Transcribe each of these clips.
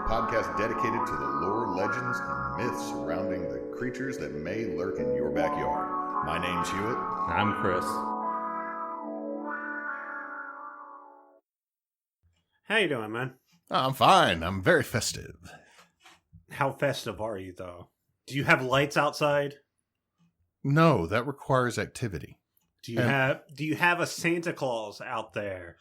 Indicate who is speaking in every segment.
Speaker 1: podcast dedicated to the lore, legends, and myths surrounding the creatures that may lurk in your backyard. My name's Hewitt.
Speaker 2: I'm Chris.
Speaker 3: How you doing, man?
Speaker 1: I'm fine. I'm very festive.
Speaker 3: How festive are you, though? Do you have lights outside?
Speaker 1: No, that requires activity.
Speaker 3: Do you have a Santa Claus out there?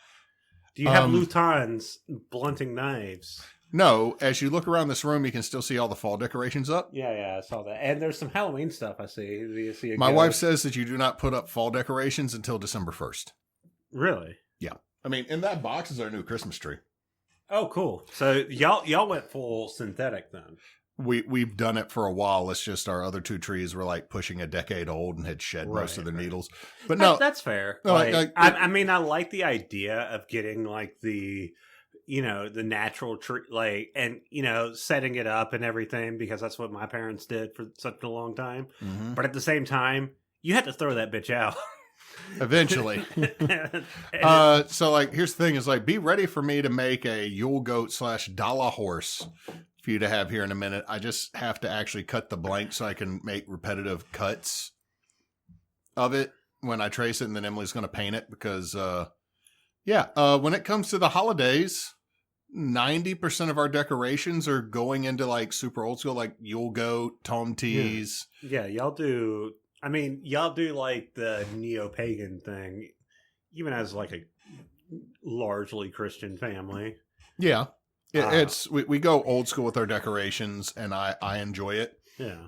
Speaker 3: Do you have lutons blunting knives?
Speaker 1: No, as you look around this room, you can still see all the fall decorations up.
Speaker 3: Yeah, I saw that. And there's some Halloween stuff I see. Do you see
Speaker 1: My wife says that you do not put up fall decorations until December 1st.
Speaker 3: Really?
Speaker 1: Yeah. I mean, in that box is our new Christmas tree.
Speaker 3: Oh, cool. So y'all went full synthetic then.
Speaker 1: We've done it for a while. It's just our other two trees were like pushing a decade old and had shed most of their needles. But no,
Speaker 3: that's fair.
Speaker 1: No,
Speaker 3: I mean, I like the idea of getting like the natural tree, like, and setting it up and everything, because that's what my parents did for such a long time.
Speaker 1: Mm-hmm.
Speaker 3: But at the same time, you had to throw that bitch out.
Speaker 1: Eventually. So like, here's the thing is like, be ready for me to make a Yule goat / Dala horse for you to have here in a minute. I just have to actually cut the blank so I can make repetitive cuts of it when I trace it, and then Emily's going to paint it because, when it comes to the holidays, 90% of our decorations are going into like super old school, like Yule goat, tom teas.
Speaker 3: Yeah, y'all do. I mean, y'all do like the neo-pagan thing, even as like a largely Christian family.
Speaker 1: Yeah. We go old school with our decorations, and I enjoy it.
Speaker 3: Yeah.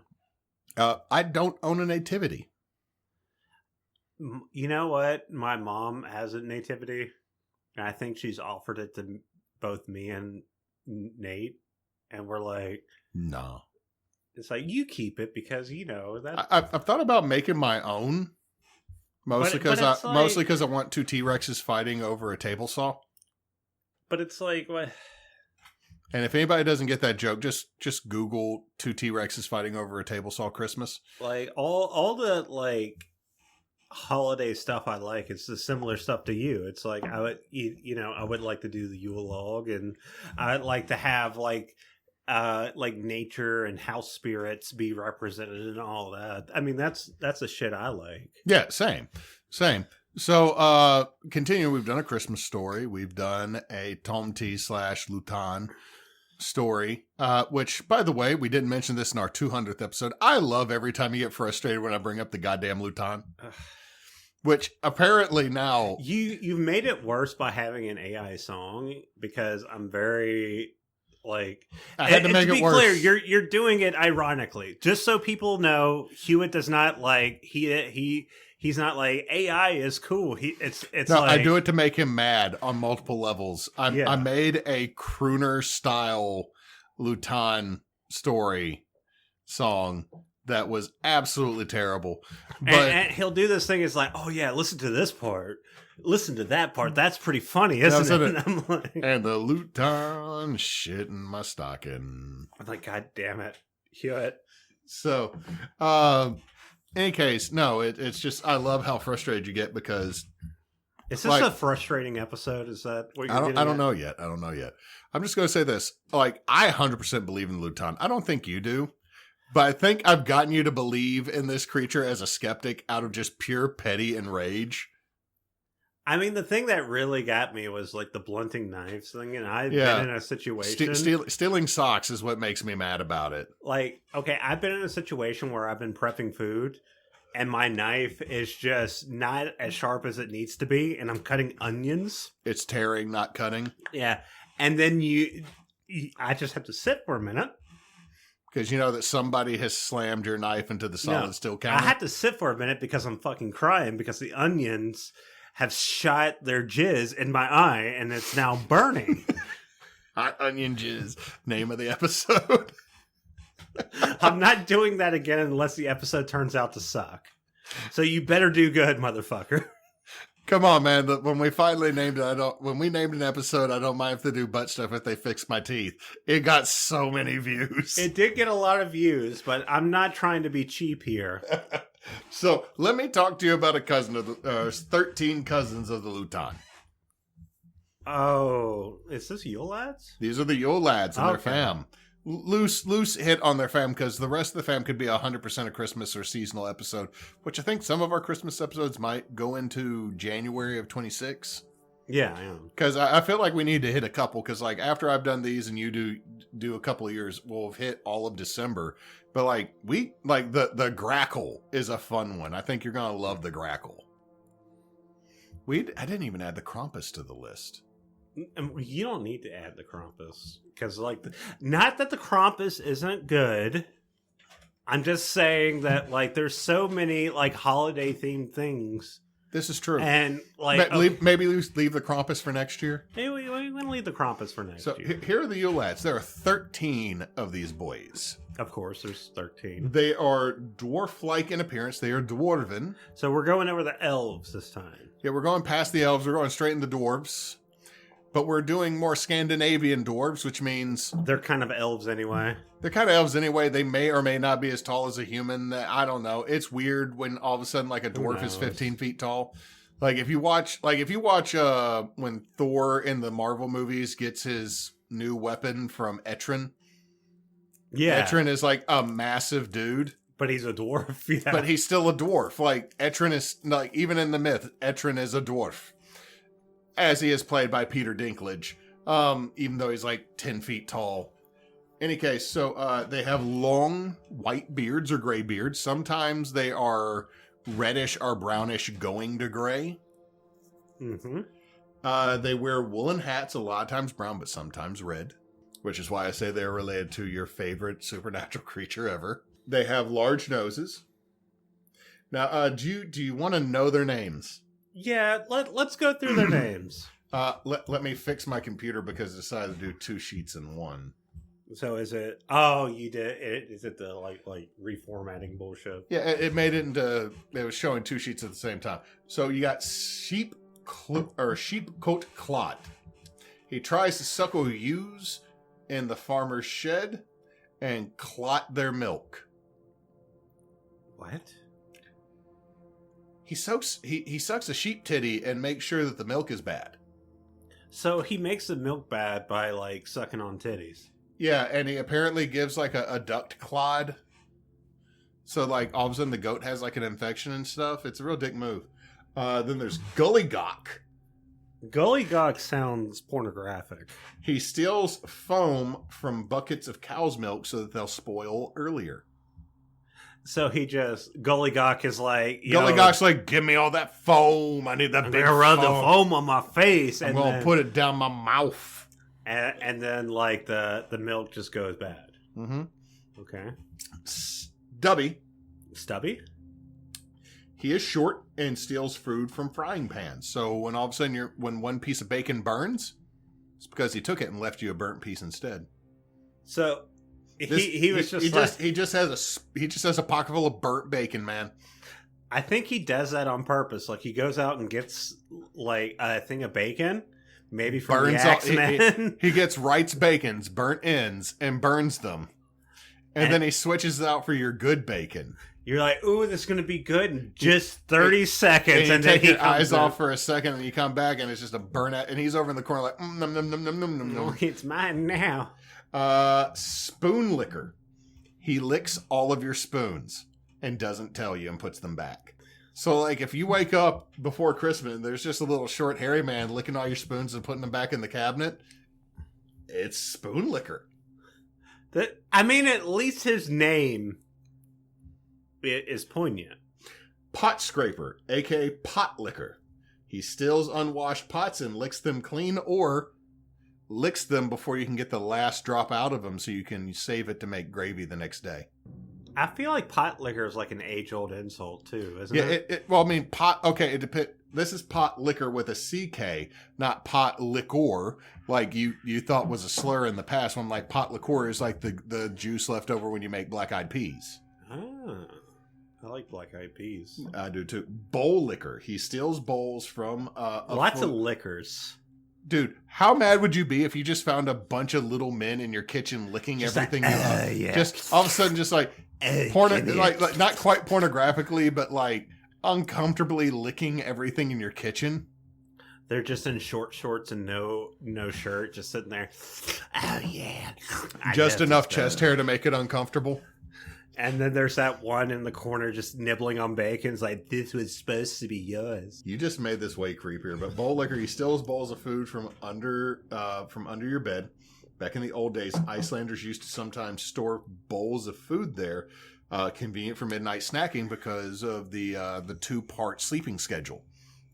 Speaker 1: I don't own a nativity.
Speaker 3: You know what? My mom has a nativity, and I think she's offered it to both me and Nate, and we're like,
Speaker 1: no.
Speaker 3: It's like, you keep it because that.
Speaker 1: I've thought about making my own, mostly because I want two T-Rexes fighting over a table saw.
Speaker 3: But it's like, what?
Speaker 1: And if anybody doesn't get that joke, just Google two T-Rexes fighting over a table saw Christmas.
Speaker 3: Like all the like holiday stuff I like, it's the similar stuff to you. It's like I would like to do the Yule log, and I'd like to have like nature and house spirits be represented and all that. I mean, that's the shit I like.
Speaker 1: Yeah, same. So, continue. We've done a Christmas story. We've done a Tomte / Luton story, which, by the way, we didn't mention this in our 200th episode. I love every time you get frustrated when I bring up the goddamn Luton. Which apparently now...
Speaker 3: You've made it worse by having an AI song, because I'm very... Like,
Speaker 1: I had to make it worse.
Speaker 3: To be clear, you're doing it ironically, just so people know. Hewitt does not like he's not like AI is cool. It's
Speaker 1: no,
Speaker 3: like,
Speaker 1: I do it to make him mad on multiple levels. I made a crooner style Luton story song that was absolutely terrible. But
Speaker 3: and he'll do this thing. It's like, oh yeah, listen to this part. Listen to that part. That's pretty funny, isn't it? And I'm like,
Speaker 1: and the Luton shit in my stocking.
Speaker 3: I'm like, God damn it, Hewitt.
Speaker 1: So, any case, no, it's just, I love how frustrated you get because...
Speaker 3: Is this a frustrating episode? Is that what you're getting
Speaker 1: I don't know yet. I'm just going to say this. Like, I 100% believe in Luton. I don't think you do. But I think I've gotten you to believe in this creature as a skeptic out of just pure petty and rage.
Speaker 3: I mean, the thing that really got me was like the blunting knives thing, and I've been in a situation...
Speaker 1: Stealing socks is what makes me mad about it.
Speaker 3: Like, okay, I've been in a situation where I've been prepping food, and my knife is just not as sharp as it needs to be, and I'm cutting onions.
Speaker 1: It's tearing, not cutting.
Speaker 3: Yeah, and then I just have to sit for a minute.
Speaker 1: Because you know that somebody has slammed your knife into the solid steel counter?
Speaker 3: I had to sit for a minute because I'm fucking crying because the onions have shot their jizz in my eye, and it's now burning.
Speaker 1: Hot onion jizz. Name of the episode.
Speaker 3: I'm not doing that again unless the episode turns out to suck. So you better do good, motherfucker.
Speaker 1: Come on, man. When we finally named it, when we named an episode, I don't mind if they do butt stuff if they fix my teeth. It got so many views.
Speaker 3: It did get a lot of views, but I'm not trying to be cheap here.
Speaker 1: So let me talk to you about a cousin of the 13 cousins of the Luton.
Speaker 3: Oh, is this Yule lads?
Speaker 1: These are the Yule lads and their
Speaker 3: Okay.
Speaker 1: fam. Loose hit on their fam because the rest of the fam could be 100% a Christmas or seasonal episode, which I think some of our Christmas episodes might go into January of 26.
Speaker 3: Yeah.
Speaker 1: Because I feel like we need to hit a couple. Because like after I've done these and you do a couple of years, we'll have hit all of December. But like the grackle is a fun one. I think you're gonna love the grackle. I didn't even add the Krampus to the list.
Speaker 3: You don't need to add the Krampus because, like, not that the Krampus isn't good. I'm just saying that, like, there's so many like holiday themed things.
Speaker 1: This is true.
Speaker 3: And like,
Speaker 1: maybe leave the Krampus for next year.
Speaker 3: Hey, we're going to leave the Krampus for next year.
Speaker 1: Here are the Yule lads. There are 13 of these boys.
Speaker 3: Of course, there's 13.
Speaker 1: They are dwarf-like in appearance. They are dwarven.
Speaker 3: So we're going over the elves this time.
Speaker 1: Yeah, we're going past the elves. We're going straight into dwarves. But we're doing more Scandinavian dwarves, which means...
Speaker 3: They're kind of elves anyway.
Speaker 1: They're kind of elves anyway. They may or may not be as tall as a human. I don't know. It's weird when all of a sudden like a dwarf is 15 feet tall. Like if you watch when Thor in the Marvel movies gets his new weapon from Etrin.
Speaker 3: Yeah.
Speaker 1: Etrin is like a massive dude.
Speaker 3: But he's a dwarf. Yeah.
Speaker 1: But he's still a dwarf. Like Etrin is like, even in the myth, Etrin is a dwarf. As he is played by Peter Dinklage. Even though he's like 10 feet tall. Any case, so they have long white beards or gray beards. Sometimes they are reddish or brownish going to gray.
Speaker 3: Mm-hmm.
Speaker 1: They wear woolen hats, a lot of times brown, but sometimes red. Which is why I say they're related to your favorite supernatural creature ever. They have large noses. Now, do you want to know their names?
Speaker 3: Yeah, let's go through their names.
Speaker 1: Let me fix my computer because I decided to do 2 sheets in one.
Speaker 3: So is it? Oh, you did. Is it the like reformatting bullshit?
Speaker 1: Yeah, it made it into. It was showing 2 sheets at the same time. So you got sheep coat clot. He tries to suckle ewes in the farmer's shed and clot their milk.
Speaker 3: What?
Speaker 1: He sucks a sheep titty and makes sure that the milk is bad.
Speaker 3: So he makes the milk bad by like sucking on titties.
Speaker 1: Yeah, and he apparently gives like a duct clod. So like all of a sudden the goat has like an infection and stuff. It's a real dick move. Then there's Gullygok.
Speaker 3: Gullygok sounds pornographic.
Speaker 1: He steals foam from buckets of cow's milk so that they'll spoil earlier.
Speaker 3: So Gullygok is like...
Speaker 1: Gullygok's like, give me all that foam. I need that
Speaker 3: I'm
Speaker 1: big
Speaker 3: gonna rub
Speaker 1: foam.
Speaker 3: the foam on my face.
Speaker 1: I'm going to put it down my mouth.
Speaker 3: And then like the milk just goes bad.
Speaker 1: Mm-hmm.
Speaker 3: Okay.
Speaker 1: Stubby. He is short and steals food from frying pans. So when all of a sudden when one piece of bacon burns, it's because he took it and left you a burnt piece instead.
Speaker 3: So he just has a pocket full of burnt bacon, man. I think he does that on purpose. Like he goes out and gets like a thing of bacon, maybe from the X-Men.
Speaker 1: He gets Wright's bacons, burnt ends, and burns them. And then he switches it out for your good bacon.
Speaker 3: You're like, ooh, this is going to be good in just 30 seconds.
Speaker 1: And then he your eyes off for a second, and you come back, and it's just a burnout. And he's over in the corner like, nom, nom, nom, nom, nom, nom, nom.
Speaker 3: It's mine now.
Speaker 1: Spoon licker. He licks all of your spoons and doesn't tell you and puts them back. So, like, if you wake up before Christmas and there's just a little short, hairy man licking all your spoons and putting them back in the cabinet, it's spoon licker.
Speaker 3: At least his name is poignant.
Speaker 1: Pot scraper, aka pot licker. He steals unwashed pots and licks them clean, or licks them before you can get the last drop out of them so you can save it to make gravy the next day.
Speaker 3: I feel like pot liquor is like an age-old insult too, isn't
Speaker 1: it? Yeah, well, I mean, pot, okay, this is pot liquor with a CK, not pot liquor, like you thought was a slur in the past, when like pot liqueur is like the juice left over when you make black-eyed peas.
Speaker 3: Ah, I like black-eyed peas.
Speaker 1: I do too. Bowl liquor. He steals bowls from...
Speaker 3: Lots of liquors.
Speaker 1: Dude, how mad would you be if you just found a bunch of little men in your kitchen licking just everything you love? Yeah. Just all of a sudden, just like, like not quite pornographically, but like uncomfortably licking everything in your kitchen.
Speaker 3: They're just in short shorts and no shirt, just sitting there. Oh yeah,
Speaker 1: Just enough chest hair to make it uncomfortable.
Speaker 3: And then there's that one in the corner just nibbling on bacon. It's like, this was supposed to be yours.
Speaker 1: You just made this way creepier. But bowl liquor, he steals bowls of food from under your bed. Back in the old days, Icelanders used to sometimes store bowls of food there, convenient for midnight snacking because of the 2-part sleeping schedule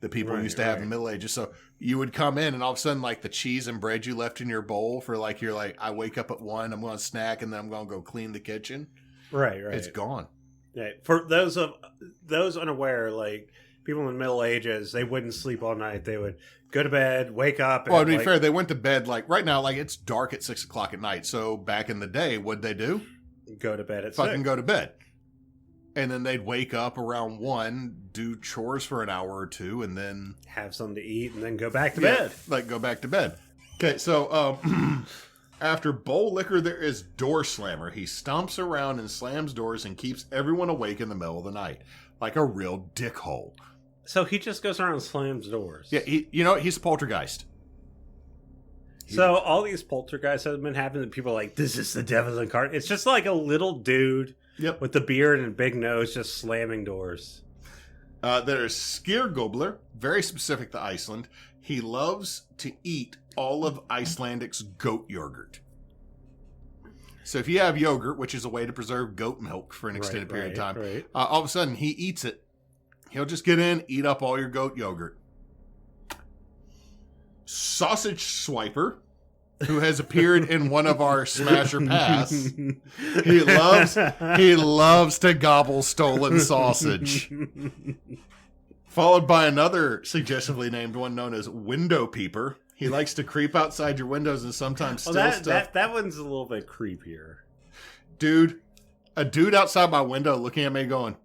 Speaker 1: that people used to have in the Middle Ages. So you would come in and all of a sudden, like the cheese and bread you left in your bowl for like, you're like, I wake up at 1, I'm going to snack, and then I'm going to go clean the kitchen.
Speaker 3: Right.
Speaker 1: It's gone.
Speaker 3: Yeah. For those unaware, like people in the Middle Ages, they wouldn't sleep all night. They would go to bed, wake up.
Speaker 1: Well, to be fair, they went to bed like right now, like it's dark at 6 o'clock at night. So back in the day, what'd they do?
Speaker 3: Go to bed at
Speaker 1: fucking
Speaker 3: 6.
Speaker 1: Go to bed. And then they'd wake up around 1, do chores for an hour or 2, and then
Speaker 3: have something to eat, and then go back to bed.
Speaker 1: Like go back to bed. Okay, so after bowl liquor, there is door slammer. He stomps around and slams doors and keeps everyone awake in the middle of the night, like a real dickhole.
Speaker 3: So he just goes around and slams doors.
Speaker 1: Yeah, he's a poltergeist.
Speaker 3: So all these poltergeists have been happening. People are like, this is the devil incarnate. It's just like a little dude with the beard and a big nose just slamming doors.
Speaker 1: There's Skiergobler, very specific to Iceland. He loves to eat all of Icelandic's goat yogurt. So if you have yogurt, which is a way to preserve goat milk for an extended period of time, all of a sudden he eats it. He'll just get in, eat up all your goat yogurt. Sausage Swiper, who has appeared in one of our Smash or Pass. He loves to gobble stolen sausage. Followed by another suggestively named one known as Window Peeper. He likes to creep outside your windows and sometimes steal stuff.
Speaker 3: That one's a little bit creepier.
Speaker 1: Dude, a dude outside my window looking at me going,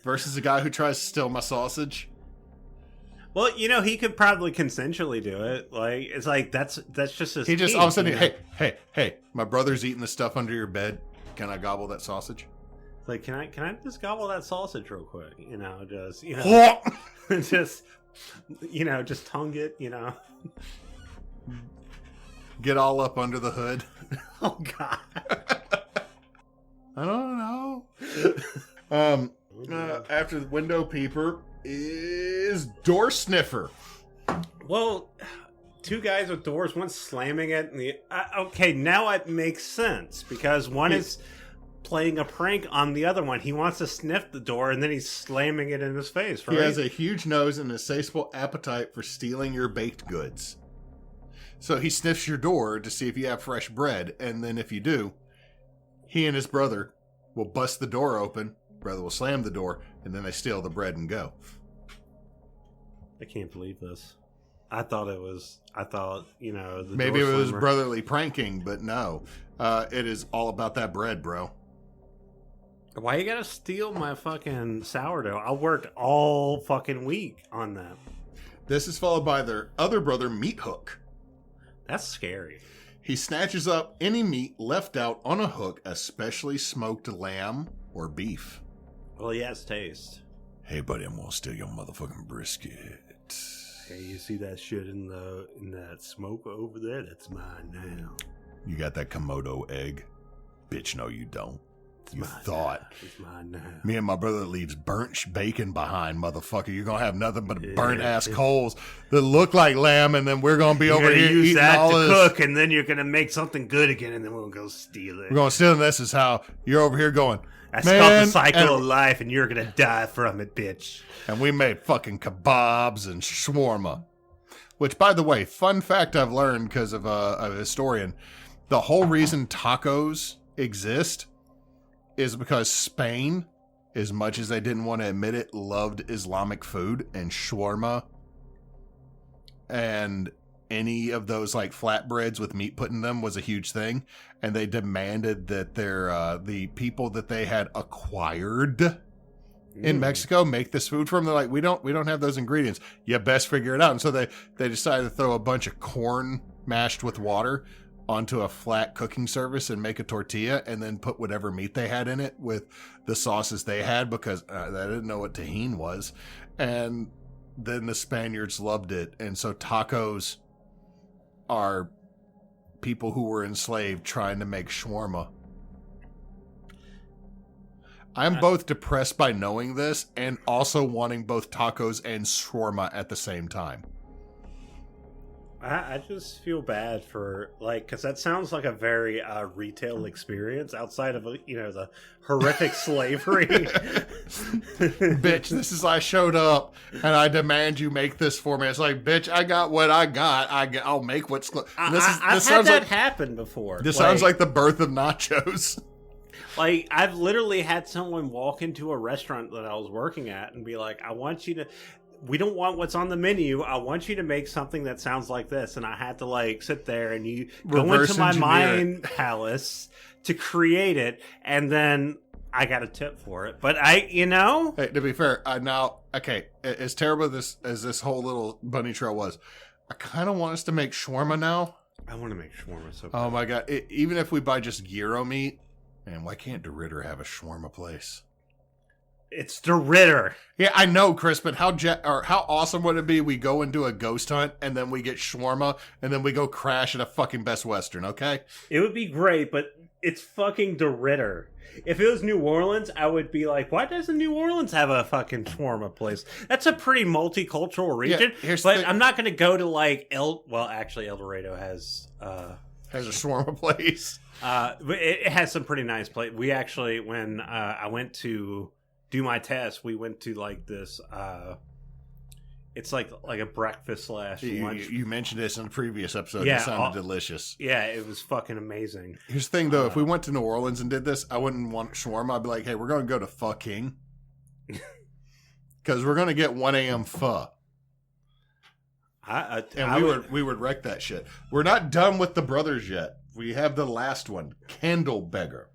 Speaker 1: versus a guy who tries to steal my sausage.
Speaker 3: Well, he could probably consensually do it. Like, it's like, that's just his
Speaker 1: He just, all of a sudden, hey, my brother's eating the stuff under your bed. Can I gobble that sausage?
Speaker 3: It's like, can I just gobble that sausage real quick? Just, just tongue it,
Speaker 1: Get all up under the hood.
Speaker 3: Oh, God.
Speaker 1: I don't know. After the Window Peeper is Door Sniffer.
Speaker 3: Well, 2 guys with doors, one slamming it, and okay, now it makes sense because one is playing a prank on the other one. He wants to sniff the door, and then he's slamming it in his face. Right?
Speaker 1: He has a huge nose and an insatiable appetite for stealing your baked goods. So he sniffs your door to see if you have fresh bread, and then if you do, he and his brother will bust the door open. Brother will slam the door, and then they steal the bread and go.
Speaker 3: I can't believe this. I thought,
Speaker 1: maybe it was brotherly pranking, but no. It is all about that bread, bro.
Speaker 3: Why you gotta steal my fucking sourdough? I worked all fucking week on that.
Speaker 1: This is followed by their other brother, Meat Hook.
Speaker 3: That's scary.
Speaker 1: He snatches up any meat left out on a hook, especially smoked lamb or beef.
Speaker 3: Well, he has taste.
Speaker 1: Hey, buddy, I'm gonna steal your motherfucking brisket.
Speaker 3: Hey, you see that shit in that smoke over there? That's mine now.
Speaker 1: You got that Komodo egg? Bitch, no, you don't. You thought.
Speaker 3: It's mine now.
Speaker 1: Me and my brother leaves burnt bacon behind, motherfucker. You're gonna have nothing but burnt ass coals that look like lamb, and then we're gonna be over here
Speaker 3: use
Speaker 1: eating
Speaker 3: that
Speaker 1: all
Speaker 3: to
Speaker 1: this.
Speaker 3: cook, and then you're gonna make something good again, and then we'll go steal it.
Speaker 1: We're gonna steal, and this is how you're over here going.
Speaker 3: That's called the cycle of life, and you're gonna die from it, bitch.
Speaker 1: And we made fucking kebabs and shawarma. Which, by the way, fun fact I've learned because of a historian, the whole reason tacos exist is because Spain, as much as they didn't want to admit it, loved Islamic food, and shawarma and any of those like flatbreads with meat put in them was a huge thing, and they demanded that the people that they had acquired in Mexico make this food for them. They're like, we don't have those ingredients. You best figure it out. And so they decided to throw a bunch of corn mashed with water onto a flat cooking surface and make a tortilla, and then put whatever meat they had in it with the sauces they had, because they didn't know what tahine was. And then the Spaniards loved it. And so tacos are people who were enslaved trying to make shawarma. I'm both depressed by knowing this and also wanting both tacos and shawarma at the same time.
Speaker 3: I just feel bad for, like, because that sounds like a very retail experience outside of, the horrific slavery.
Speaker 1: Bitch, this is I showed up and I demand you make this for me. It's like, bitch, I got what I got. I'll make what's...
Speaker 3: I've had that happen before.
Speaker 1: This sounds like the birth of nachos.
Speaker 3: Like, I've literally had someone walk into a restaurant that I was working at and be like, we don't want what's on the menu. I want you to make something that sounds like this. And I had to, like, sit there and go into my mind palace to create it. And then I got a tip for it. But Hey,
Speaker 1: to be fair, as terrible as this whole little bunny trail was, I kind of want us to make shawarma now.
Speaker 3: I want to make shawarma so bad.
Speaker 1: Oh my God. Even if we buy just gyro meat, man, why can't DeRitter have a shawarma place?
Speaker 3: It's DeRitter.
Speaker 1: Yeah, I know, Chris, but how awesome would it be we go and do a ghost hunt and then we get shawarma and then we go crash at a fucking Best Western, okay?
Speaker 3: It would be great, but it's fucking DeRitter. If it was New Orleans, I would be like, why doesn't New Orleans have a fucking shawarma place? That's a pretty multicultural region.
Speaker 1: Yeah,
Speaker 3: but I'm not going to go to, like, actually, El Dorado has a
Speaker 1: shawarma place.
Speaker 3: It has some pretty nice place. We actually, when I went to do my test, we went to, like, this it's like a breakfast / lunch.
Speaker 1: You mentioned this in a previous episode. It sounded delicious.
Speaker 3: Yeah, it was fucking amazing.
Speaker 1: Here's the thing, though. If we went to New Orleans and did this, I wouldn't want shawarma. I'd be like, hey, we're going to go to fucking. Because we're going to get 1 a.m. pho. We would wreck that shit. We're not done with the brothers yet. We have the last one, Candle Beggar.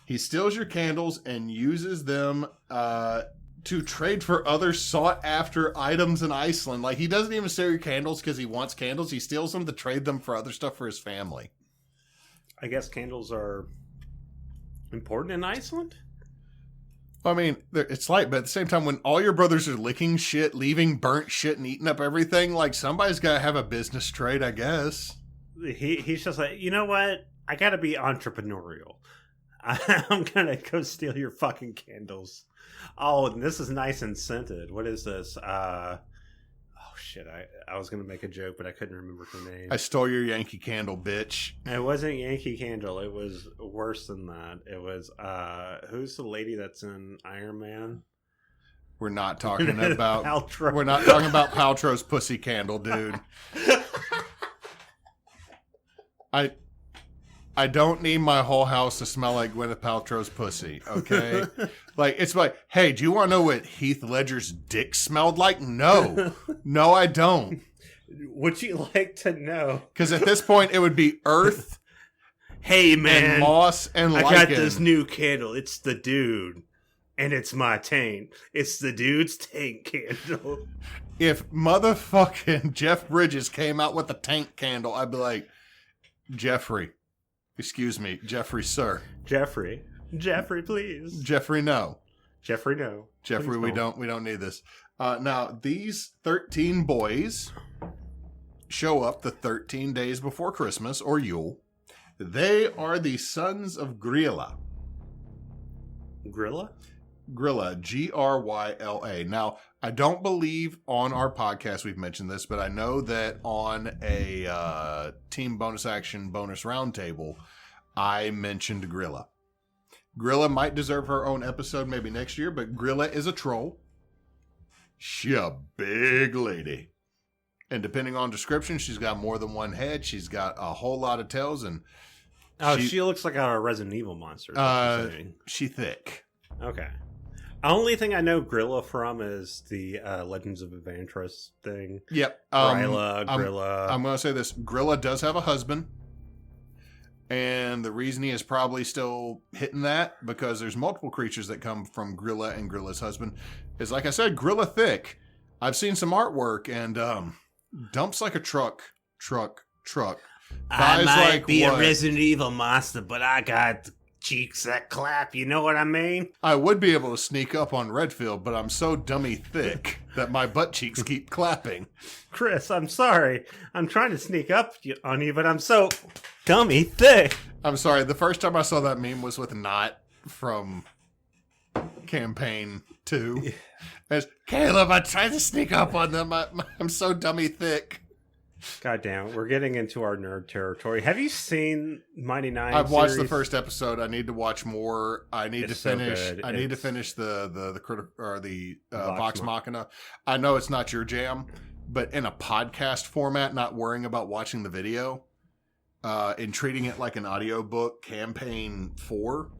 Speaker 1: He steals your candles and uses them to trade for other sought-after items in Iceland. Like, he doesn't even steal your candles because he wants candles. He steals them to trade them for other stuff for his family.
Speaker 3: I guess candles are important in Iceland?
Speaker 1: I mean, it's light, but at the same time, when all your brothers are licking shit, leaving burnt shit, and eating up everything, like, somebody's got to have a business trade, I guess.
Speaker 3: He's just like, you know what? I got to be entrepreneurial. I'm going to go steal your fucking candles. Oh, and this is nice and scented. What is this? Oh, shit. I was going to make a joke, but I couldn't remember her name.
Speaker 1: I stole your Yankee Candle, bitch.
Speaker 3: It wasn't Yankee Candle. It was worse than that. It was, who's the lady that's in Iron Man?
Speaker 1: We're not talking about...
Speaker 3: Paltrow.
Speaker 1: We're not talking about Paltrow's pussy candle, dude. I don't need my whole house to smell like Gwyneth Paltrow's pussy, okay? Like, it's like, hey, do you want to know what Heath Ledger's dick smelled like? No. No, I don't.
Speaker 3: Would you like to know?
Speaker 1: Because at this point, it would be earth,
Speaker 3: hey, man,
Speaker 1: and moss, and lichen.
Speaker 3: I got this new candle. It's the dude, and it's my taint. It's the dude's taint candle.
Speaker 1: If motherfucking Jeff Bridges came out with a taint candle, I'd be like, Jeffrey, excuse me, Jeffrey, sir.
Speaker 3: Jeffrey, please.
Speaker 1: Jeffrey, no.
Speaker 3: Jeffrey, no.
Speaker 1: Jeffrey, we don't need this. Now, these 13 boys show up the 13 days before Christmas, or Yule. They are the sons of Grilla.
Speaker 3: Grilla?
Speaker 1: Grilla, Gryla. Now, I don't believe on our podcast we've mentioned this, but I know that on a team bonus action bonus roundtable, I mentioned Grilla. Grilla might deserve her own episode maybe next year, but Grilla is a troll. She a big lady. And depending on description, she's got more than one head. She's got a whole lot of tails. And
Speaker 3: she looks like a Resident Evil monster.
Speaker 1: She thick.
Speaker 3: Okay. Only thing I know Grilla from is the Legends of Evantris thing.
Speaker 1: Yep.
Speaker 3: Grilla.
Speaker 1: I'm going to say this. Grilla does have a husband. And the reason he is probably still hitting that, because there's multiple creatures that come from Grilla and Grilla's husband, is, like I said, Grilla thick. I've seen some artwork, and dumps like a truck.
Speaker 3: I might be a Resident Evil monster, but I got cheeks that clap, you know what I mean?
Speaker 1: I would be able to sneak up on Redfield, but I'm so dummy thick that my butt cheeks keep clapping.
Speaker 3: Chris, I'm sorry. I'm trying to sneak up on you, but I'm so dummy thick.
Speaker 1: I'm sorry. The first time I saw that meme was with Knot from Campaign 2. As Caleb, I tried to sneak up on them. I'm so dummy thick.
Speaker 3: God damn it. We're getting into our nerd territory. Have you seen Mighty Nine
Speaker 1: I've watched the
Speaker 3: series?
Speaker 1: first episode. I need to watch more. I need to finish. I need to finish the Vox Machina. I know it's not your jam, but in a podcast format, not worrying about watching the video, and treating it like an audiobook, Campaign 4.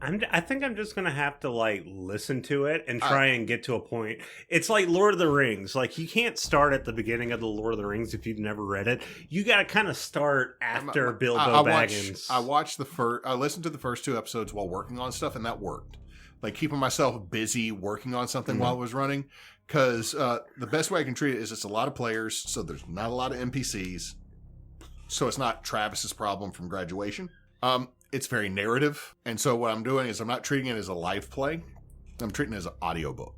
Speaker 3: I think I'm just gonna have to like listen to it and try and get to a point. It's like Lord of the Rings. Like you can't start at the beginning of the Lord of the Rings if you've never read it. You got to kind of start after Bilbo Baggins.
Speaker 1: I listened to the first 2 episodes while working on stuff, and that worked. Like keeping myself busy working on something while I was running. Because the best way I can treat it is it's a lot of players, so there's not a lot of NPCs. So it's not Travis's problem from graduation. It's very narrative. And so what I'm doing is I'm not treating it as a live play. I'm treating it as an audiobook.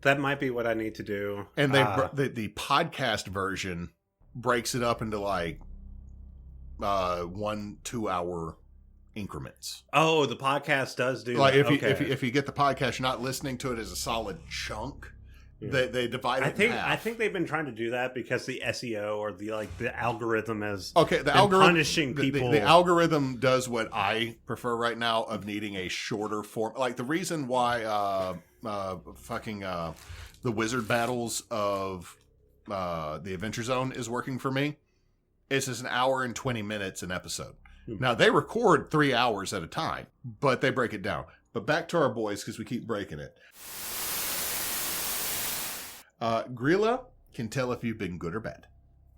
Speaker 3: That might be what I need to do.
Speaker 1: And the podcast version breaks it up into like 1-2 hour increments.
Speaker 3: Oh, the podcast does do
Speaker 1: like
Speaker 3: that.
Speaker 1: If you get the podcast, you're not listening to it as a solid chunk. They divide it in half.
Speaker 3: I think they've been trying to do that because the SEO or the algorithm has
Speaker 1: the algorithm
Speaker 3: punishing people.
Speaker 1: The algorithm does what I prefer right now of needing a shorter form. Like the reason why the wizard battles of the Adventure Zone is working for me is it's 1 hour and 20 minutes an episode. Now they record 3 hours at a time, but they break it down. But back to our boys because we keep breaking it. Grilla can tell if you've been good or bad.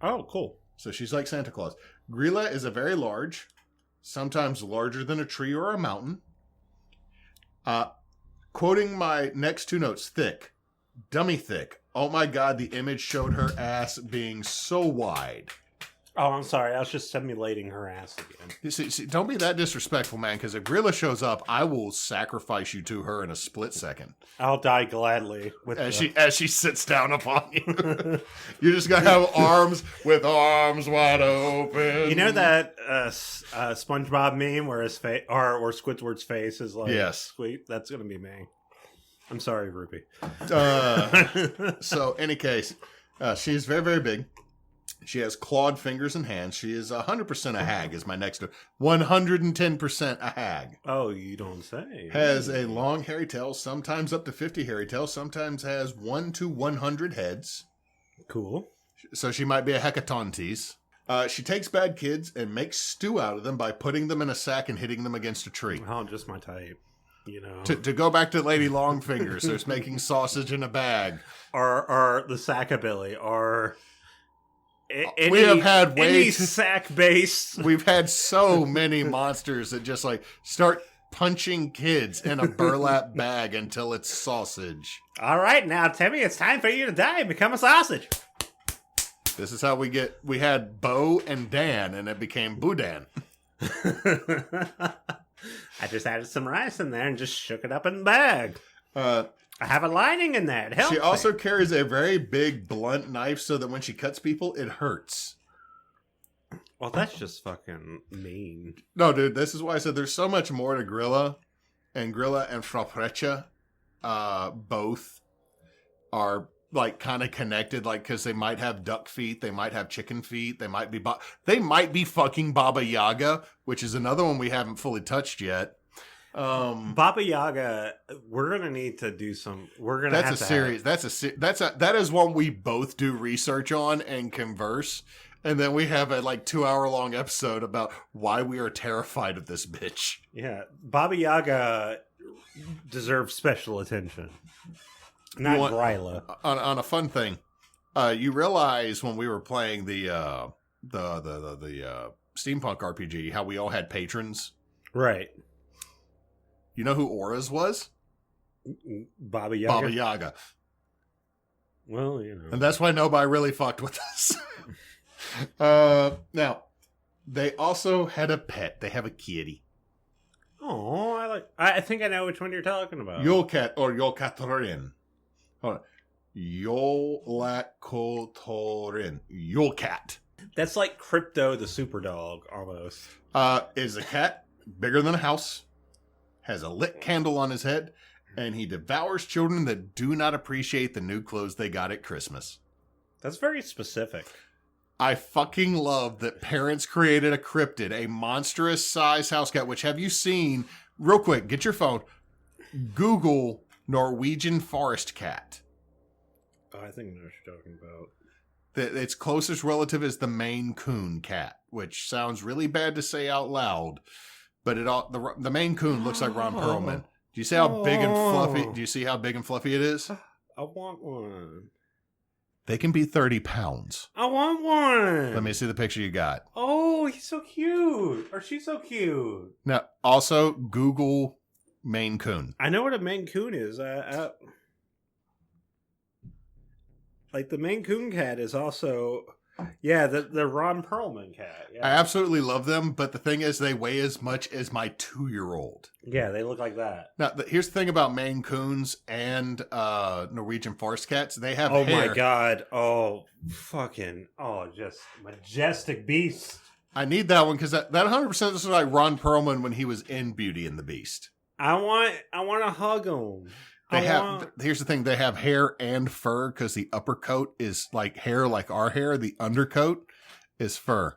Speaker 3: Oh, cool.
Speaker 1: So she's like Santa Claus. Grilla is a very large, sometimes larger than a tree or a mountain. Quoting my next 2 notes, thick, dummy thick. Oh my God, the image showed her ass being so wide.
Speaker 3: Oh, I'm sorry. I was just simulating her ass again.
Speaker 1: See, don't be that disrespectful, man, because if Grilla shows up, I will sacrifice you to her in a split second.
Speaker 3: I'll die gladly.
Speaker 1: As she sits down upon you. You're just going to have arms with arms wide open.
Speaker 3: You know that SpongeBob meme where his face, or Squidward's face is like,
Speaker 1: yes.
Speaker 3: Sweet? That's going to be me. I'm sorry, Ruby.
Speaker 1: So, any case, she's very, very big. She has clawed fingers and hands. She is 100% a hag is my next 110% a hag.
Speaker 3: Oh, you don't say.
Speaker 1: Has a long hairy tail, sometimes up to 50 hairy tails, sometimes has 1 to 100 heads.
Speaker 3: Cool.
Speaker 1: So she might be a hecatontes. She takes bad kids and makes stew out of them by putting them in a sack and hitting them against a tree.
Speaker 3: Oh, just my type. You know.
Speaker 1: To go back to Lady Longfingers, there's making sausage in a bag.
Speaker 3: Or the Sackabilly, or...
Speaker 1: we have had
Speaker 3: any sack based.
Speaker 1: We've had so many monsters that just like start punching kids in a burlap bag until it's sausage.
Speaker 3: All right, now Timmy, it's time for you to die and become a sausage.
Speaker 1: This is how we had Bo and Dan, and it became Boudan.
Speaker 3: I just added some rice in there and just shook it up in the bag. I have a lining in there.
Speaker 1: She also carries a very big blunt knife so that when she cuts people, it hurts.
Speaker 3: Well, that's just fucking mean.
Speaker 1: No, dude, this is why I said there's so much more to Grilla and Frau Precha. Both are like kind of connected, like because they might have duck feet, they might have chicken feet, they might be fucking Baba Yaga, which is another one we haven't fully touched yet.
Speaker 3: Baba Yaga, we're gonna need to do some. We're gonna.
Speaker 1: That's a series. That is one we both do research on and converse, and then we have a like 2-hour long episode about why we are terrified of this bitch.
Speaker 3: Yeah, Baba Yaga deserves special attention. Not Gryla.
Speaker 1: On a fun thing, you realize when we were playing the steampunk RPG, how we all had patrons,
Speaker 3: right?
Speaker 1: You know who Aura's was?
Speaker 3: Baba Yaga.
Speaker 1: Baba Yaga.
Speaker 3: Well, you know.
Speaker 1: And that's why nobody really fucked with us. Now, they also had a pet. They have a kitty.
Speaker 3: Oh, I think I know which one you're talking about.
Speaker 1: Yule cat or Yule Katorin. Hold on. Yole Yule cat.
Speaker 3: That's like Crypto the super dog, almost.
Speaker 1: Is a cat bigger than a house, has a lit candle on his head, and he devours children that do not appreciate the new clothes they got at Christmas.
Speaker 3: That's very specific.
Speaker 1: I fucking love that parents created a cryptid, a monstrous size house cat, which have you seen? Real quick, get your phone. Google Norwegian forest cat.
Speaker 3: Oh, I think I know what you're talking about.
Speaker 1: Its closest relative is the Maine Coon cat, which sounds really bad to say out loud, but the Maine Coon looks like Ron Perlman. Do you see how big and fluffy? Do you see how big and fluffy it is?
Speaker 3: I want one.
Speaker 1: They can be 30 pounds.
Speaker 3: I want one.
Speaker 1: Let me see the picture you got.
Speaker 3: Oh, he's so cute. Or she's so cute.
Speaker 1: Now, also Google Maine Coon.
Speaker 3: I know what a Maine Coon is. Like the Maine Coon cat is also, the Ron Perlman cat. Yeah.
Speaker 1: I absolutely love them, but the thing is, they weigh as much as my 2-year-old.
Speaker 3: Yeah, they look like that.
Speaker 1: Now, here's the thing about Maine Coons and Norwegian forest cats. They have
Speaker 3: hair.
Speaker 1: hair.
Speaker 3: My God. Oh, just majestic beast.
Speaker 1: I need that one because that 100% is like Ron Perlman when he was in Beauty and the Beast.
Speaker 3: I want to hug him.
Speaker 1: Here's the thing, they have hair and fur because the upper coat is like hair like our hair. The undercoat is fur.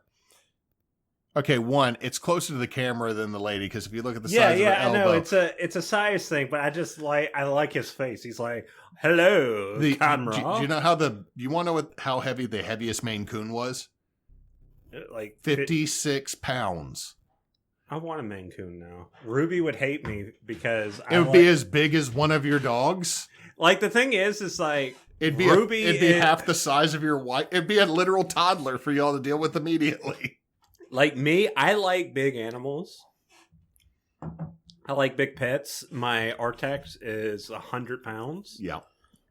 Speaker 1: Okay, it's closer to the camera than the lady because if you look at the size of her elbow.
Speaker 3: I know it's a size thing, but I like his face. He's like, hello, camera.
Speaker 1: Do you know how you want to know how heavy the heaviest Maine Coon was?
Speaker 3: Like
Speaker 1: 56 pounds.
Speaker 3: I want a Maine Coon now. Ruby would hate me because
Speaker 1: it would be as big as one of your dogs.
Speaker 3: Like the thing is like
Speaker 1: it'd be half the size of your wife. It'd be a literal toddler for y'all to deal with immediately.
Speaker 3: Like me, I like big animals. I like big pets. My Artex is 100 pounds.
Speaker 1: Yeah,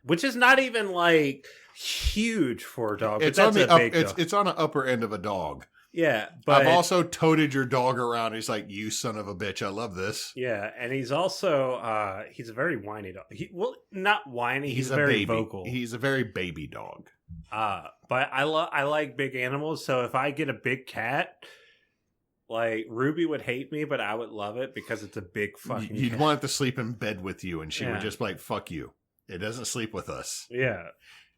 Speaker 3: which is not even like huge for a dog.
Speaker 1: It's on it's on the upper end of a dog.
Speaker 3: Yeah, but
Speaker 1: I've also toted your dog around. He's like, "You son of a bitch, I love this."
Speaker 3: Yeah, and he's also he's a very whiny dog. Not whiny. He's very vocal.
Speaker 1: He's a very baby dog.
Speaker 3: But I like big animals. So if I get a big cat, like Ruby would hate me, but I would love it because it's a big fucking.
Speaker 1: You'd
Speaker 3: cat.
Speaker 1: want it to sleep in bed with you, and she would just be like, "Fuck you." It doesn't sleep with us.
Speaker 3: Yeah.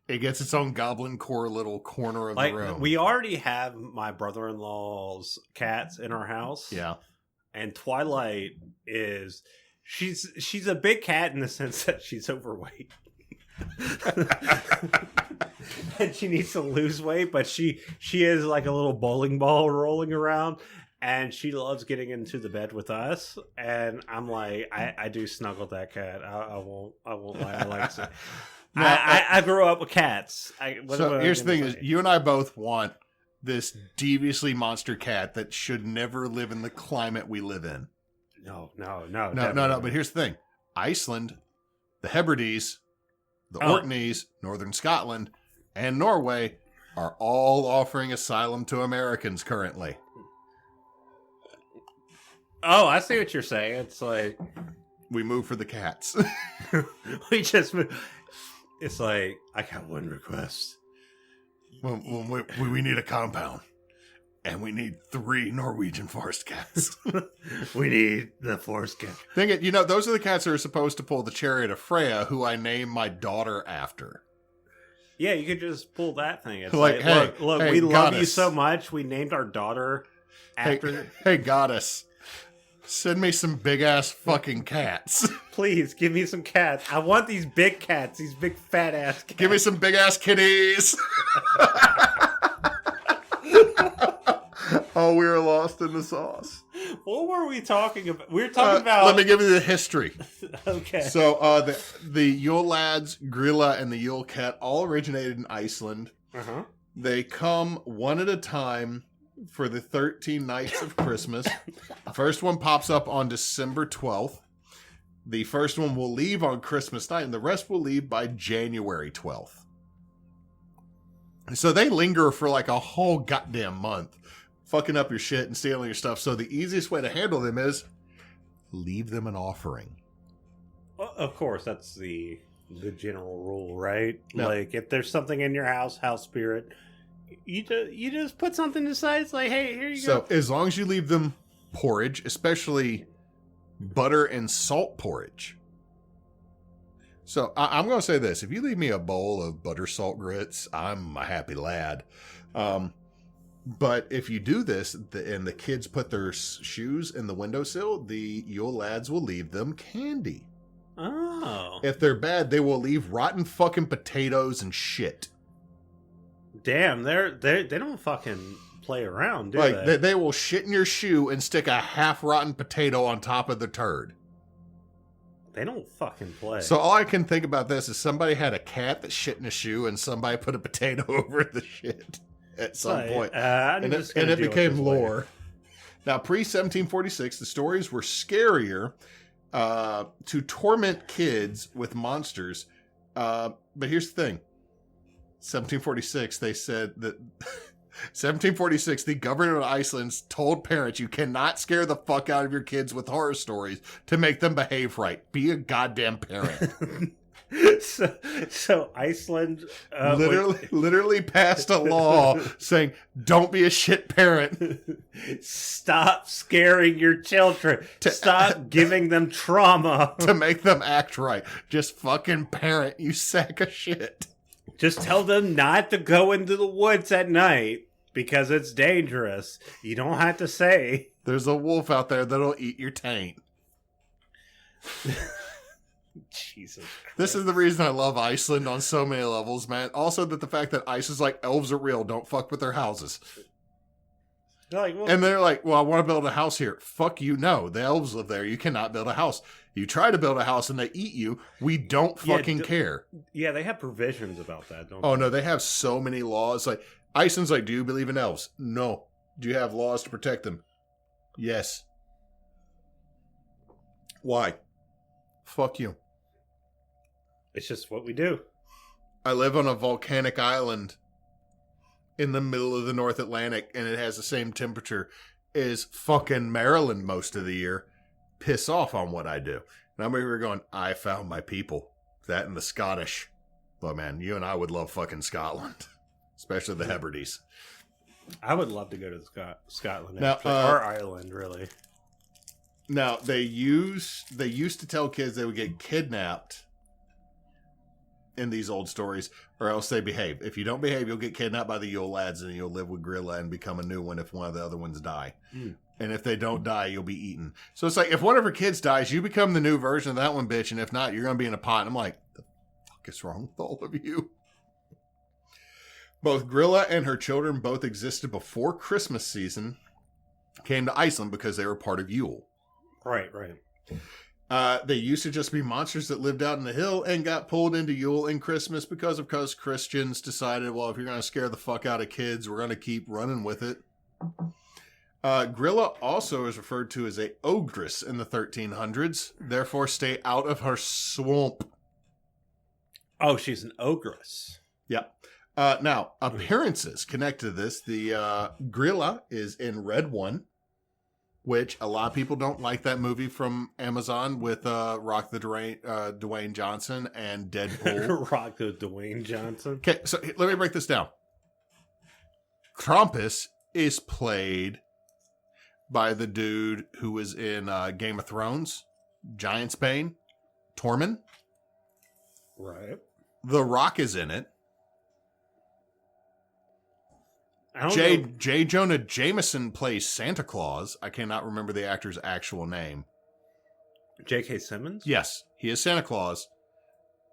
Speaker 1: It gets its own goblin core little corner of the room.
Speaker 3: We already have my brother-in-law's cats in our house.
Speaker 1: Yeah.
Speaker 3: And Twilight she's a big cat in the sense that she's overweight. And she needs to lose weight, but she is like a little bowling ball rolling around. And she loves getting into the bed with us, and I'm like, I do snuggle that cat. I won't lie. I like it. I grew up with cats.
Speaker 1: So here's the thing: is you and I both want this deviously monster cat that should never live in the climate we live in.
Speaker 3: No.
Speaker 1: But here's the thing: Iceland, the Hebrides, the Orkneys, Northern Scotland, and Norway are all offering asylum to Americans currently.
Speaker 3: Oh, I see what you're saying. It's like
Speaker 1: we move for the cats.
Speaker 3: We just move. It's like I got one request.
Speaker 1: We need a compound, and we need 3 Norwegian forest cats.
Speaker 3: We need the forest cat.
Speaker 1: Thing it, those are the cats that are supposed to pull the chariot of Freya, who I named my daughter after.
Speaker 3: Yeah, you could just pull that thing. It's
Speaker 1: like hey,
Speaker 3: look,
Speaker 1: hey,
Speaker 3: we
Speaker 1: goddess.
Speaker 3: love you so much. We named our daughter after.
Speaker 1: Hey, goddess. Send me some big ass fucking cats.
Speaker 3: Please give me some cats. I want these big cats, these big fat ass cats.
Speaker 1: Give me some big ass kitties. Oh, we were lost in the sauce.
Speaker 3: What were we talking about? We were talking about.
Speaker 1: Let me give you the history.
Speaker 3: Okay.
Speaker 1: So the Yule lads, Grilla, and the Yule cat all originated in Iceland.
Speaker 3: Uh-huh.
Speaker 1: They come one at a time for the 13 nights of Christmas. The first one pops up on December 12th. The first one will leave on Christmas night, and the rest will leave by January 12th. So they linger for like a whole goddamn month, fucking up your shit and stealing your stuff. So the easiest way to handle them is leave them an offering.
Speaker 3: Well, of course, that's the general rule, right?
Speaker 1: No.
Speaker 3: Like, if there's something in your house spirit, you just put something aside. It's like, hey, here you go.
Speaker 1: So as long as you leave them porridge, especially butter and salt porridge. So I'm going to say this. If you leave me a bowl of butter salt grits, I'm a happy lad. But if you do this and the kids put their shoes in the windowsill, the Yule lads will leave them candy.
Speaker 3: Oh.
Speaker 1: If they're bad, they will leave rotten fucking potatoes and shit.
Speaker 3: Damn, they don't fucking play around, do
Speaker 1: like,
Speaker 3: they?
Speaker 1: They will shit in your shoe and stick a half rotten potato on top of the turd.
Speaker 3: They don't fucking play.
Speaker 1: So all I can think about this is somebody had a cat that shit in a shoe and somebody put a potato over the shit at some point. And it became lore. Now, pre-1746, the stories were scarier to torment kids with monsters. But here's the thing. 1746, they said that... 1746, the governor of Iceland told parents you cannot scare the fuck out of your kids with horror stories to make them behave right. Be a goddamn parent.
Speaker 3: So Iceland
Speaker 1: literally passed a law saying, don't be a shit parent.
Speaker 3: Stop scaring your children. Stop giving them trauma.
Speaker 1: To make them act right. Just fucking parent, you sack of shit.
Speaker 3: Just tell them not to go into the woods at night because it's dangerous. You don't have to say.
Speaker 1: There's a wolf out there that'll eat your taint.
Speaker 3: Jesus Christ.
Speaker 1: This is the reason I love Iceland on so many levels, man. Also, that the fact that ice is like elves are real. Don't fuck with their houses.
Speaker 3: Like, well,
Speaker 1: and they're like, well, I want to build a house here. Fuck you, no. The elves live there. You cannot build a house. You try to build a house and they eat you. We don't fucking care.
Speaker 3: Yeah, they have provisions about that, don't they?
Speaker 1: Oh, no, they have so many laws. Like, Iceland's like, do you believe in elves? No. Do you have laws to protect them? Yes. Why? Fuck you.
Speaker 3: It's just what we do.
Speaker 1: I live on a volcanic island in the middle of the North Atlantic, and it has the same temperature as fucking Maryland most of the year. Piss off on what I do. And I'm over here going, I found my people. That and the Scottish. But man, you and I would love fucking Scotland. Especially the Hebrides.
Speaker 3: I would love to go to Scotland.
Speaker 1: Now,
Speaker 3: or Ireland, really.
Speaker 1: Now, they used to tell kids they would get kidnapped in these old stories, or else they behave. If you don't behave, you'll get kidnapped by the Yule lads, and you'll live with Grilla and become a new one if one of the other ones die.
Speaker 3: Mm.
Speaker 1: And if they don't die, you'll be eaten. So it's like, if one of her kids dies, you become the new version of that one, bitch, and if not, you're going to be in a pot. And I'm like, the fuck is wrong with all of you? Both Grilla and her children both existed before Christmas season came to Iceland because they were part of Yule.
Speaker 3: Right.
Speaker 1: They used to just be monsters that lived out in the hill and got pulled into Yule and Christmas because Christians decided, well, if you're going to scare the fuck out of kids, we're going to keep running with it. Grilla also is referred to as a ogress in the 1300s. Therefore, stay out of her swamp.
Speaker 3: Oh, she's an ogress.
Speaker 1: Yep. Now, appearances connected to this. The Grilla is in Red One, which a lot of people don't like that movie from Amazon with Rock the Dwayne Johnson and Deadpool.
Speaker 3: Rock the Dwayne Johnson.
Speaker 1: Okay, so let me break this down. Krampus is played by the dude who was in Game of Thrones, Giantsbane, Tormund.
Speaker 3: Right.
Speaker 1: The Rock is in it. J. Jonah Jameson plays Santa Claus. I cannot remember the actor's actual name.
Speaker 3: J.K. Simmons?
Speaker 1: Yes, he is Santa Claus.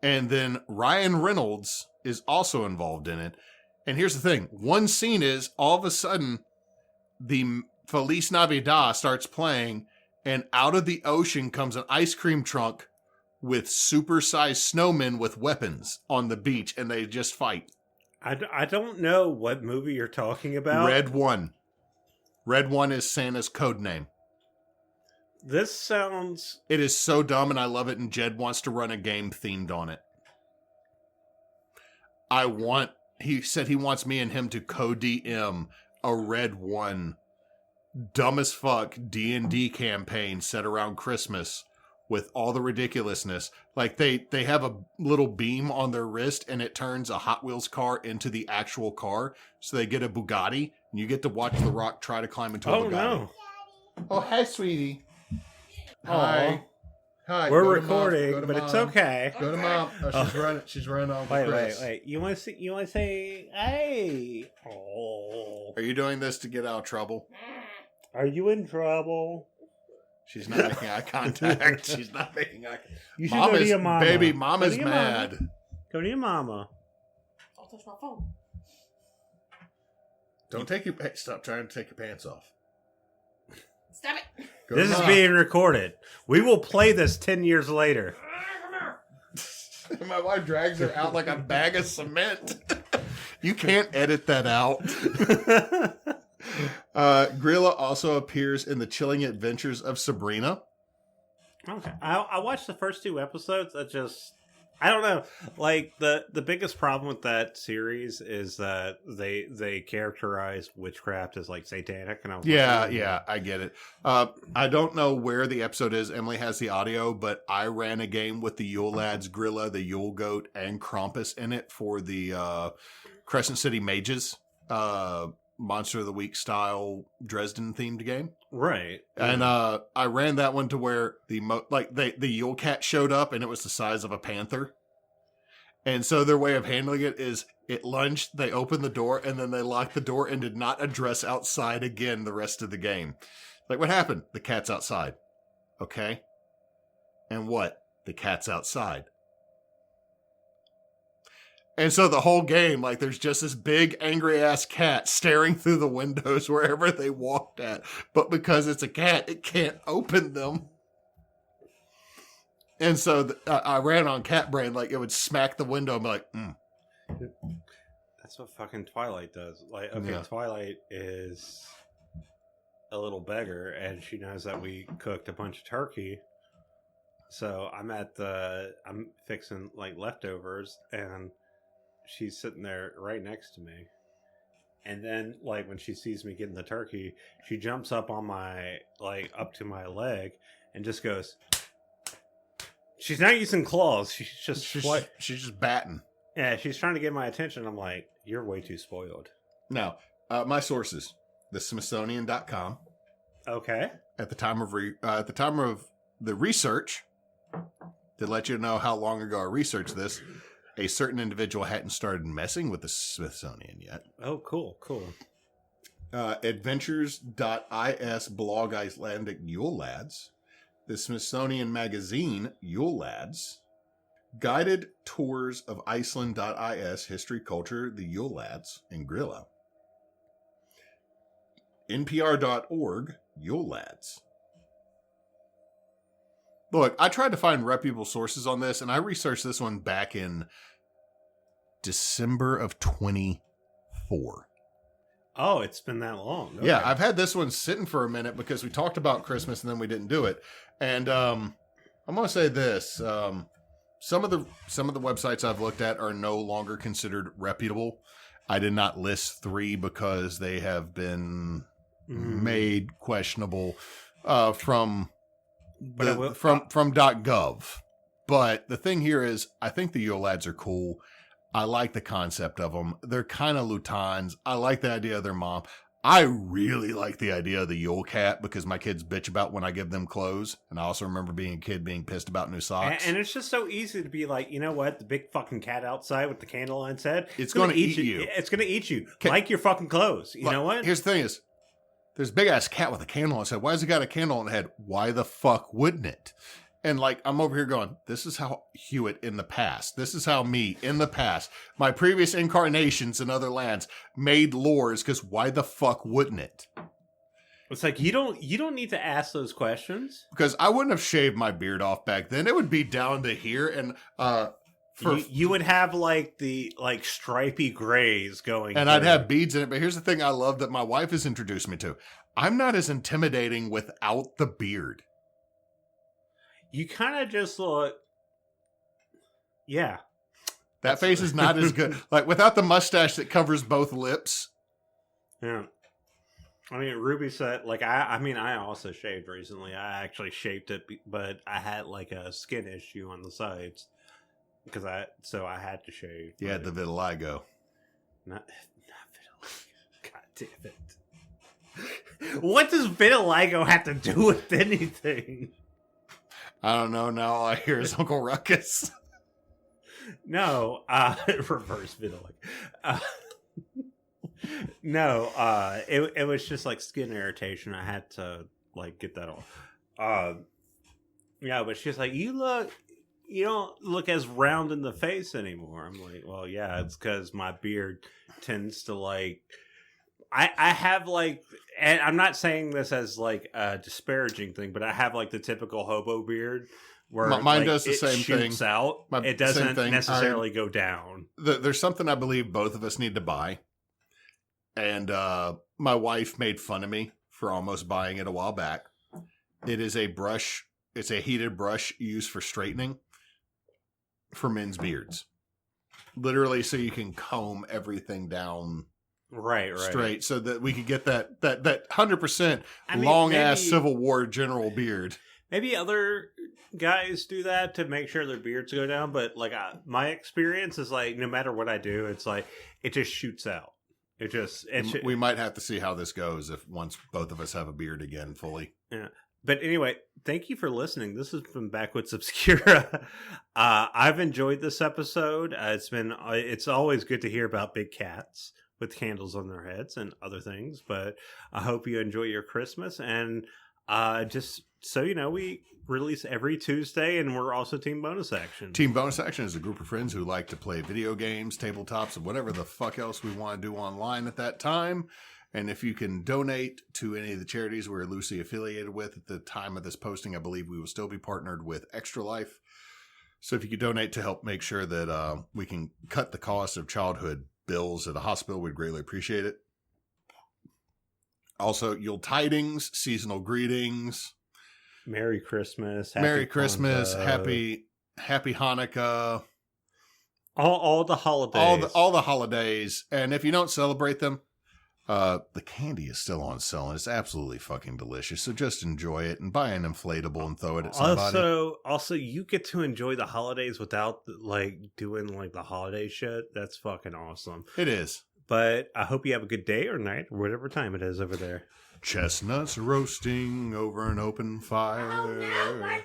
Speaker 1: And then Ryan Reynolds is also involved in it. And here's the thing. One scene is, all of a sudden, the Feliz Navidad starts playing, and out of the ocean comes an ice cream trunk with supersized snowmen with weapons on the beach, and they just fight.
Speaker 3: I don't know what movie you're talking about.
Speaker 1: Red One. Red One is Santa's code name.
Speaker 3: This sounds...
Speaker 1: It is so dumb, and I love it, and Jed wants to run a game themed on it. He said he wants me and him to co-DM a Red One dumb as fuck D&D campaign set around Christmas with all the ridiculousness. Like they have a little beam on their wrist and it turns a Hot Wheels car into the actual car. So they get a Bugatti and you get to watch The Rock try to climb into a Bugatti.
Speaker 3: No.
Speaker 1: Oh, hi, sweetie.
Speaker 3: Hi.
Speaker 1: Hi.
Speaker 3: We're recording, but it's okay.
Speaker 1: Go to mom. Oh, she's running on with Chris.
Speaker 3: Wait. You want to say, hey? Oh.
Speaker 1: Are you doing this to get out of trouble?
Speaker 3: Are you in trouble?
Speaker 1: She's not making eye contact. She's not making eye contact.
Speaker 3: You should go to your mama.
Speaker 1: Baby, mama's mad.
Speaker 3: Mama. Go to your mama.
Speaker 2: Don't touch my phone.
Speaker 1: Stop trying to take your pants off.
Speaker 2: Stop it.
Speaker 3: This is being recorded. We will play this 10 years later.
Speaker 2: Come here.
Speaker 1: My wife drags her out like a bag of cement. You can't edit that out. Grilla also appears in the Chilling Adventures of Sabrina.
Speaker 3: Okay. I watched the first 2 episodes. I don't know. Like the biggest problem with that series is that they characterize witchcraft as like satanic, and I was
Speaker 1: Yeah, I get it. I don't know where the episode is. Emily has the audio, but I ran a game with the Yule lads, Grilla, the Yule goat, and Krampus in it for the Crescent City Mages Monster of the Week style Dresden themed game.
Speaker 3: Right.
Speaker 1: And I ran that one to where the Yule cat showed up and it was the size of a panther. And so their way of handling it is it lunged, they opened the door, and then they locked the door and did not address outside again the rest of the game. Like, what happened? The cat's outside. Okay. And what? The cat's outside. And so the whole game, like, there's just this big, angry-ass cat staring through the windows wherever they walked at. But because it's a cat, it can't open them. And so I ran on Cat Brain, like, it would smack the window and be like,
Speaker 3: That's what fucking Twilight does. Like, okay,
Speaker 1: Yeah.
Speaker 3: Twilight is a little beggar, and she knows that we cooked a bunch of turkey. So I'm fixing, like, leftovers, and she's sitting there right next to me. And then, like, when she sees me getting the turkey, she jumps up on my, like, up to my leg and just goes... She's not using claws. She's
Speaker 1: just batting.
Speaker 3: Yeah, she's trying to get my attention. I'm like, you're way too spoiled.
Speaker 1: Now, my sources, the Smithsonian.com.
Speaker 3: Okay.
Speaker 1: At the time of the research, to let you know how long ago I researched this, a certain individual hadn't started messing with the Smithsonian yet.
Speaker 3: Oh, cool.
Speaker 1: Adventures.is blog Icelandic Yule Lads. The Smithsonian Magazine Yule Lads. Guided Tours of Iceland.is History Culture The Yule Lads in Grilla. NPR.org Yule Lads. Look, I tried to find reputable sources on this, and I researched this one back in December of 24.
Speaker 3: Oh, it's been that long. Okay.
Speaker 1: Yeah, I've had this one sitting for a minute because we talked about Christmas and then we didn't do it. And I'm going to say this. Some of the websites I've looked at are no longer considered reputable. I did not list 3 because they have been made questionable from .gov. But the thing here is, I think the Yule Lads are cool. I like the concept of them. They're kind of Lutons. I like the idea of their mom. I really like the idea of the Yule cat because my kids bitch about when I give them clothes. And I also remember being a kid being pissed about new socks.
Speaker 3: And it's just so easy to be like, you know what? The big fucking cat outside with the candle on its head.
Speaker 1: It's going to eat you.
Speaker 3: It's going to eat you. Like your fucking clothes. You know what?
Speaker 1: Here's the thing is, there's a big ass cat with a candle on its head. Why has it got a candle on the head? Why the fuck wouldn't it? And like, I'm over here going, this is how Hewitt in the past. This is how me in the past, my previous incarnations in other lands made lores because why the fuck wouldn't it?
Speaker 3: It's like, you don't need to ask those questions.
Speaker 1: Because I wouldn't have shaved my beard off back then. It would be down to here. And
Speaker 3: you would have like the stripy grays going.
Speaker 1: And I'd have beads in it. But here's the thing I love that my wife has introduced me to. I'm not as intimidating without the beard.
Speaker 3: You kind of just look, yeah.
Speaker 1: That face is not as good. Like, without the mustache that covers both lips.
Speaker 3: Yeah. I mean, Ruby said, like, I mean, I also shaved recently. I actually shaved it, but I had like a skin issue on the sides so I had to shave.
Speaker 1: You had the vitiligo.
Speaker 3: Not vitiligo. God damn it. What does vitiligo have to do with anything?
Speaker 1: I don't know. Now all I hear is Uncle Ruckus.
Speaker 3: No, reverse vitiligo. No, it was just like skin irritation. I had to like get that off. Yeah, but she's like, you don't look as round in the face anymore. I'm like, well, yeah, it's because my beard tends to like, I have like, and I'm not saying this as like a disparaging thing, but I have like the typical hobo beard where
Speaker 1: Mine
Speaker 3: like,
Speaker 1: does the
Speaker 3: it
Speaker 1: same
Speaker 3: shoots
Speaker 1: thing.
Speaker 3: out. It doesn't necessarily go down.
Speaker 1: There's something I believe both of us need to buy. And my wife made fun of me for almost buying it a while back. It is a brush. It's a heated brush used for straightening for men's beards. Literally, so you can comb everything down
Speaker 3: right
Speaker 1: straight, so that we could get that 100% long ass Civil War general beard.
Speaker 3: Maybe other guys do that to make sure their beards go down, but like my experience is like no matter what I do, it's like it just shoots out. We might have to see how this goes if once both of us have a beard again fully. Yeah. But anyway, thank you for listening. This has been Backwoods Obscura. I've enjoyed this episode. It's always good to hear about big cats with candles on their heads and other things. But I hope you enjoy your Christmas. And just so you know, we release every Tuesday, and we're also Team Bonus Action.
Speaker 1: Team Bonus Action is a group of friends who like to play video games, tabletops, and whatever the fuck else we want to do online at that time. And if you can donate to any of the charities we're loosely affiliated with at the time of this posting, I believe we will still be partnered with Extra Life. So if you could donate to help make sure that we can cut the cost of childhood bills at a hospital, we'd greatly appreciate it. Also, Yule tidings, seasonal greetings.
Speaker 3: Merry Christmas.
Speaker 1: Merry Christmas. Happy Hanukkah.
Speaker 3: All the holidays.
Speaker 1: All the holidays. And if you don't celebrate them, the candy is still on sale, and it's absolutely fucking delicious. So just enjoy it and buy an inflatable and throw it at somebody.
Speaker 3: Also, you get to enjoy the holidays without like doing like the holiday shit. That's fucking awesome.
Speaker 1: It is.
Speaker 3: But I hope you have a good day or night or whatever time it is over there.
Speaker 1: Chestnuts roasting over an open fire.
Speaker 2: Oh no, my